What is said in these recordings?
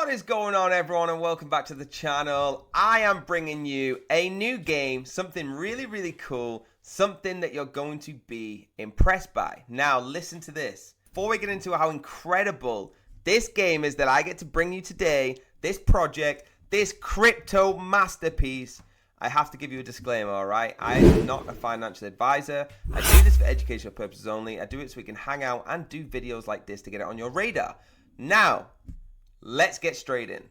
What is going on, everyone, and welcome back to the channel. I am bringing you a new game, something really cool, something that you're going to be impressed by. Now listen to this. Before we get into how incredible this game is that I get to bring you today, this project, this crypto masterpiece, I have to give you a disclaimer, all right? I am not a financial advisor. I do this for educational purposes only. I do it so we can hang out and do videos like this to get it on your radar. Now, let's get straight in.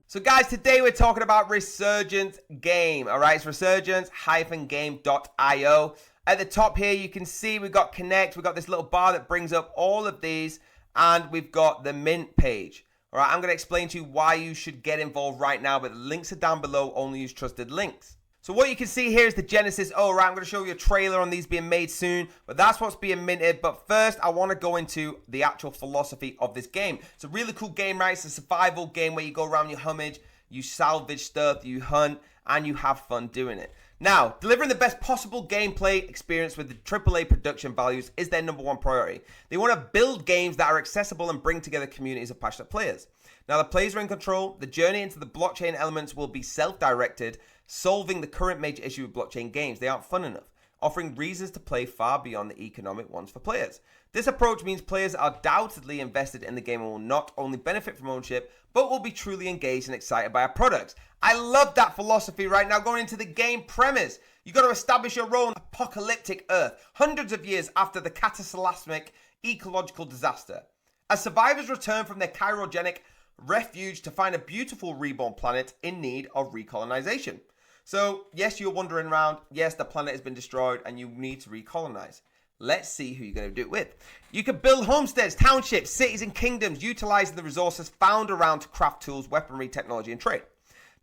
So guys, today we're talking about Resurgence Game, all right? It's resurgence-game.io. At the top here, you can see we've got Connect. We've got this little bar that brings up all of these, and we've got the Mint page. All right, I'm going to explain to you why you should get involved right now, but the links are down below. Only use trusted links. So what you can see here is the Genesis. Oh, right, I'm going to show you a trailer on these being made soon, but that's what's being minted. But first, I want to go into the actual philosophy of this game. It's a really cool game, right? It's a survival game where you go around, you rummage, you salvage stuff, you hunt, and you have fun doing it. Now, delivering the best possible gameplay experience with the AAA production values is their #1 priority. They want to build games that are accessible and bring together communities of passionate players. Now, the players are in control. The journey into the blockchain elements will be self-directed, solving the current major issue with blockchain games. They aren't fun enough, offering reasons to play far beyond the economic ones for players. This approach means players are undoubtedly invested in the game and will not only benefit from ownership, but will be truly engaged and excited by our products. I love that philosophy. Right now, going into the game premise, you got to establish your role on apocalyptic Earth, hundreds of years after the catastrophic ecological disaster. As survivors return from their cryogenic refuge to find a beautiful reborn planet in need of recolonization. So, yes, you're wandering around. Yes, the planet has been destroyed and you need to recolonize. Let's see who you're going to do it with. You can build homesteads, townships, cities, and kingdoms, utilizing the resources found around to craft tools, weaponry, technology, and trade.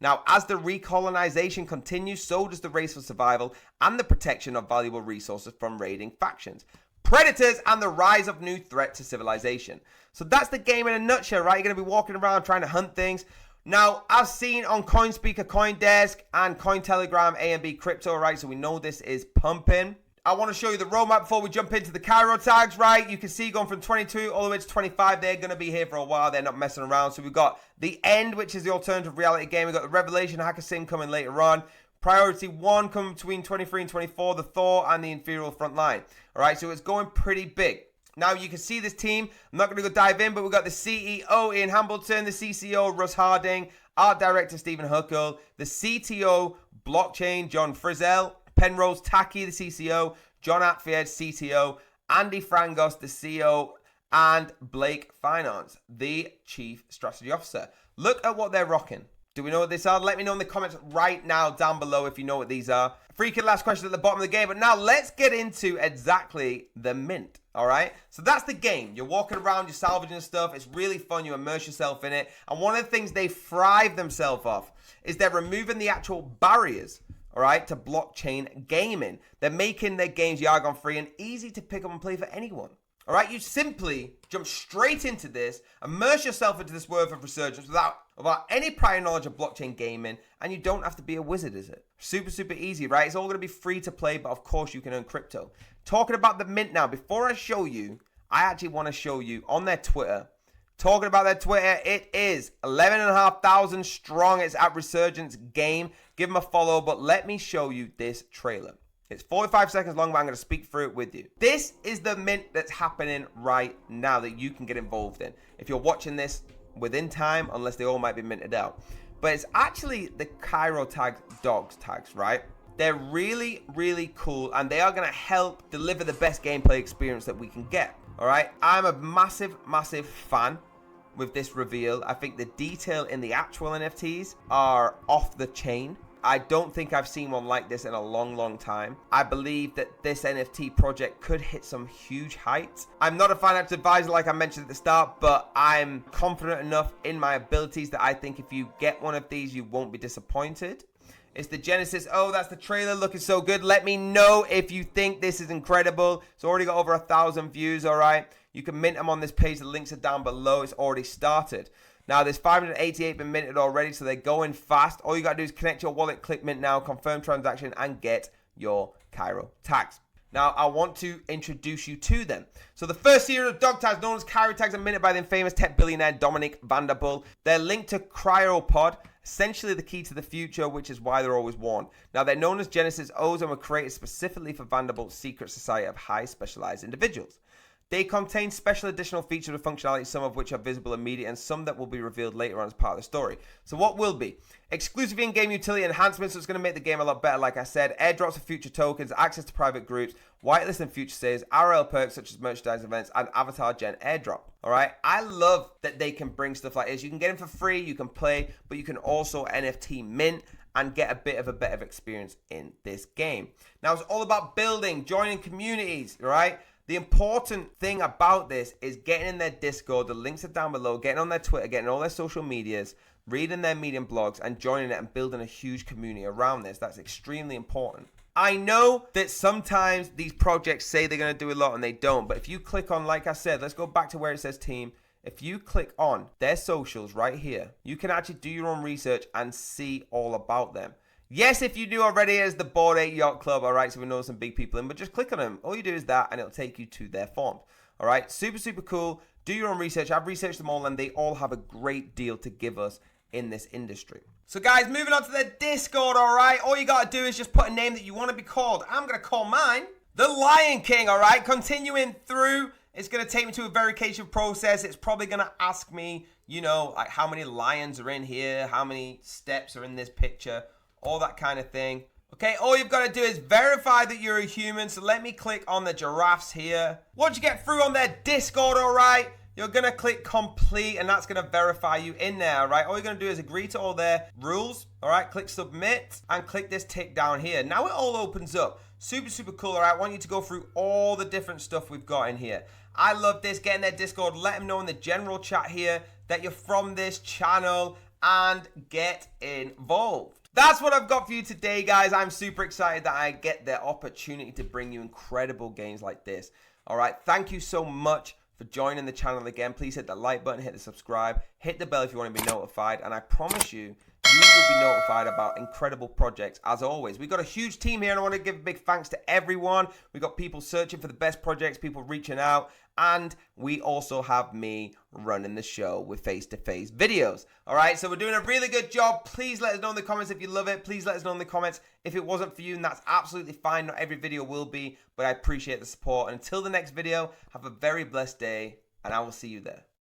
Now, as the recolonization continues, so does the race for survival and the protection of valuable resources from raiding factions, predators, and the rise of new threat to civilization. So that's the game in a nutshell, right? You're going to be walking around trying to hunt things. Now, as seen on CoinSpeaker, CoinDesk, and Cointelegram, A&B Crypto, right? So we know this is pumping. I want to show you the roadmap before we jump into the Cairo tags, right? You can see going from 22 all the way to 25. They're going to be here for a while. They're not messing around. So we've got the End, which is the alternative reality game. We've got the Revelation Hacker Sim coming later on. Priority 1 coming between 23 and 24, the Thor and the Imperial Frontline. All right, so it's going pretty big. Now, you can see this team. I'm not going to go dive in, but we've got the CEO, Ian Hambleton, the CCO, Russ Harding, Art Director, Stephen Huckle, the CTO, Blockchain, John Frizzell, Penrose Taki, the CCO, John Atfield, CTO, Andy Frangos, the CEO, and Blake Finance, the Chief Strategy Officer. Look at what they're rocking. Do we know what these are? Let me know in the comments right now down below if you know what these are. Freaking last question at the bottom of the game. But now let's get into exactly the Mint. All right. So that's the game. You're walking around, you're salvaging stuff. It's really fun. You immerse yourself in it. And one of the things they thrive themselves off is they're removing the actual barriers, all right, to blockchain gaming. They're making their games jargon free and easy to pick up and play for anyone. All right, you simply jump straight into this, immerse yourself into this world of Resurgence without any prior knowledge of blockchain gaming, and you don't have to be a wizard, is it? Super easy, right? It's all going to be free to play, but of course you can earn crypto. Talking about the Mint now, before I show you, I actually want to show you on their Twitter. Talking about their Twitter, it is 11,500 strong. It's at Resurgence Game. Give them a follow, but let me show you this trailer. It's 45 seconds long, but I'm going to speak through it with you. This is the Mint that's happening right now that you can get involved in. If you're watching this within time, unless they all might be minted out. But it's actually the Cairo tags, dogs tags, right? They're really cool, and they are going to help deliver the best gameplay experience that we can get. All right? I'm a massive fan with this reveal. I think the detail in the actual NFTs are off the chain. I don't think I've seen one like this in a long time. I believe that this NFT project could hit some huge heights. I'm not a financial advisor like I mentioned at the start, but I'm confident enough in my abilities that I think if you get one of these, you won't be disappointed. It's the Genesis. Oh, that's the trailer looking so good. Let me know if you think this is incredible. It's already got over 1,000 views, all right? You can mint them on this page. The links are down below. It's already started. Now, there's 588 been minted already, so they're going fast. All you got to do is connect your wallet, click mint now, confirm transaction, and get your Cairo tags. Now, I want to introduce you to them. So the first series of dog tags, known as carry tags, are minted by the infamous tech billionaire Dominic Vanderpool. They're linked to Cryopod, essentially the key to the future, which is why they're always worn. Now, they're known as Genesis O's and were created specifically for Vanderbilt's secret society of high specialized individuals. They contain special additional features and functionality, some of which are visible immediately and some that will be revealed later on as part of the story. So what will be? Exclusive in-game utility enhancements, so it's going to make the game a lot better, like I said. Airdrops of future tokens, access to private groups, whitelist and future saves, RL perks such as merchandise events, and avatar gen airdrop. Alright, I love that they can bring stuff like this. You can get them for free, you can play, but you can also NFT mint and get a bit of a better experience in this game. Now, it's all about building, joining communities, right? The important thing about this is getting in their Discord. The links are down below. Getting on their Twitter, getting all their social medias, reading their Medium blogs, and joining it and building a huge community around this. That's extremely important. I know that sometimes these projects say they're going to do a lot and they don't. But if you click on, like I said, let's go back to where it says team. If you click on their socials right here, you can actually do your own research and see all about them. Yes, if you knew already as the Bored Ape Yacht Club, all right, so we know some big people in, but just click on them. All you do is that, and it'll take you to their forms, all right? Super, super cool. Do your own research. I've researched them all, and they all have a great deal to give us in this industry. So, guys, moving on to their Discord, all right? All you got to do is just put a name that you want to be called. I'm going to call mine the Lion King, all right? Continuing through, it's going to take me to a verification process. It's probably going to ask me, you know, like how many lions are in here, how many steps are in this picture, all that kind of thing. Okay, all you've got to do is verify that you're a human. So let me click on the giraffes here. Once you get through on their Discord, all right, you're going to click complete, and that's going to verify you in there, all right? All you're going to do is agree to all their rules, all right? Click submit and click this tick down here. Now it all opens up. Super, super cool, all right? I want you to go through all the different stuff we've got in here. I love this. Get in their Discord. Let them know in the general chat here that you're from this channel and get involved. That's what I've got for you today, guys. I'm super excited that I get the opportunity to bring you incredible games like this. All right, thank you so much for joining the channel again. Please hit the like button, hit the subscribe, hit the bell if you want to be notified, and I promise you, you will be notified about incredible projects as always. We've got a huge team here, and I want to give a big thanks to everyone. We've got people searching for the best projects, people reaching out, and we also have me running the show with face-to-face videos. All right, so we're doing a really good job. Please let us know in the comments if you love it. Please let us know in the comments if it wasn't for you, and that's absolutely fine. Not every video will be, but I appreciate the support. And until the next video, have a very blessed day, and I will see you there.